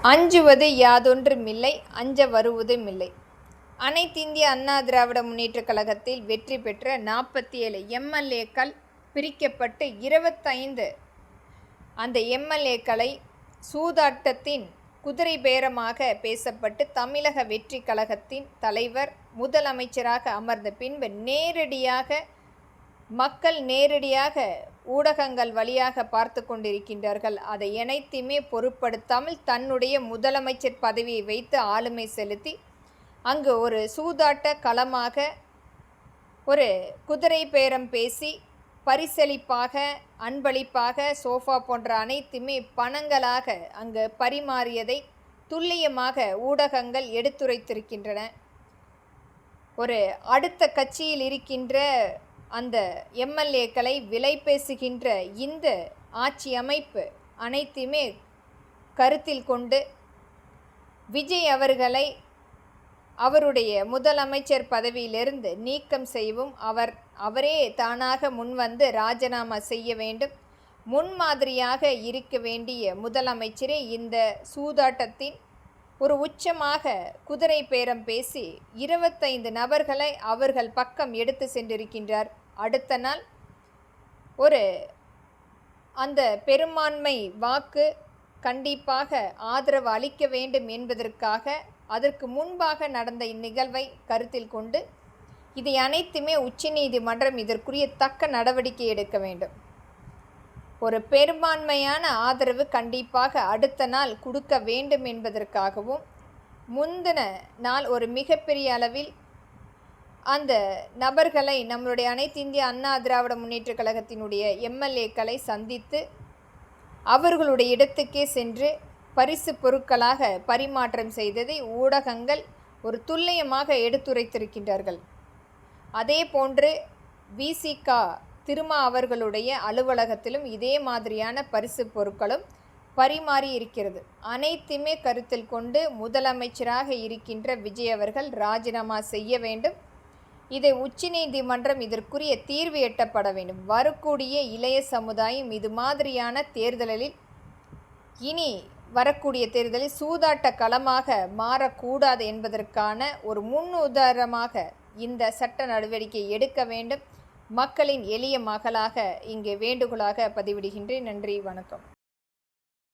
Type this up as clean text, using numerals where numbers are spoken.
அஞ்சுவது யாதொன்றுமில்லை, அஞ்ச வருவதுமில்லை. அனைத்திந்திய அண்ணா திராவிட முன்னேற்றக் கழகத்தில் வெற்றி பெற்ற 47 எம்எல்ஏக்கள் பிரிக்கப்பட்டு 25 அந்த எம்எல்ஏக்களை சூதாட்டத்தின் குதிரை பேரமாக பேசப்பட்டு தமிழக வெற்றி கழகத்தின் தலைவர் முதலமைச்சராக அமர்ந்த பின்பு மக்கள் நேரடியாக ஊடகங்கள் வழியாக பார்த்து கொண்டிருக்கின்றார்கள். அதை அனைத்துமே பொருட்படுத்தாமல் தன்னுடைய முதலமைச்சர் பதவியை வைத்து ஆளுமை செலுத்தி அங்கு ஒரு சூதாட்ட களமாக ஒரு குதிரை பேரம் பேசி பரிசளிப்பாக அன்பளிப்பாக சோஃபா போன்ற அனைத்துமே பணங்களாக அங்கு பரிமாறியதை துல்லியமாக ஊடகங்கள் எடுத்துரைத்திருக்கின்றன. ஒரு அடுத்த கட்சியில் இருக்கின்ற அந்த எம்எல்ஏக்களை விலை பேசுகின்ற இந்த ஆட்சி அமைப்பு அனைத்துமே கருத்தில் கொண்டு விஜய் அவர்களை அவருடைய முதலமைச்சர் பதவியிலிருந்து நீக்கம் செய்யவும் அவரே தானாக முன்வந்து ராஜினாமா செய்ய வேண்டும். முன்மாதிரியாக இருக்க வேண்டிய முதலமைச்சரே இந்த சூதாட்டத்தின் ஒரு உச்சமாக குதிரை பேரம் பேசி 25 நபர்களை அவர்கள் பக்கம் எடுத்து சென்றிருக்கின்றார். அடுத்த நாள் அந்த பெரும்பான்மை வாக்கு கண்டிப்பாக ஆதரவு அளிக்க வேண்டும் என்பதற்காக அதற்கு முன்பாக நடந்த இந்நிகழ்வை கருத்தில் கொண்டு இதை அனைத்துமே உச்சநீதிமன்றம் இதற்குரிய தக்க நடவடிக்கை எடுக்க வேண்டும். ஒரு பெரும்பான்மையான ஆதரவு கண்டிப்பாக அடுத்த நாள் கொடுக்க வேண்டும் என்பதற்காகவும் முந்தின நாள் ஒரு மிகப்பெரிய அளவில் அந்த நபர்களை நம்மளுடைய அனைத்து இந்திய அண்ணா திராவிட முன்னேற்றக் கழகத்தினுடைய எம்எல்ஏக்களை சந்தித்து அவர்களுடைய இடத்துக்கே சென்று பரிசு பொருட்களாக பரிமாற்றம் செய்ததை ஊடகங்கள் ஒரு துல்லியமாக எடுத்துரைத்திருக்கின்றார்கள். அதே போன்று விசிக திருமா அவர்களுடைய அலுவலகத்திலும் இதே மாதிரியான பரிசு பொருட்களும் பரிமாறி இருக்கிறது. அனைத்துமே கருத்தில் கொண்டு முதலமைச்சராக இருக்கின்ற விஜய் அவர்கள் ராஜினாமா செய்ய வேண்டும். இதை உச்சநீதிமன்றம் இதற்குரிய தீர்வு எட்டப்பட வேண்டும். வரக்கூடிய இளைய சமுதாயம் இது மாதிரியான தேர்தலில் இனி வரக்கூடிய தேர்தலில் சூதாட்ட களமாக மாறக்கூடாது என்பதற்கான ஒரு முன்னுதாரணமாக இந்த சட்ட நடவடிக்கை எடுக்க வேண்டும். மக்களின் எளிய மகளாக இங்கே வேண்டுகோளாக பதிவிடுகின்றேன். நன்றி, வணக்கம்.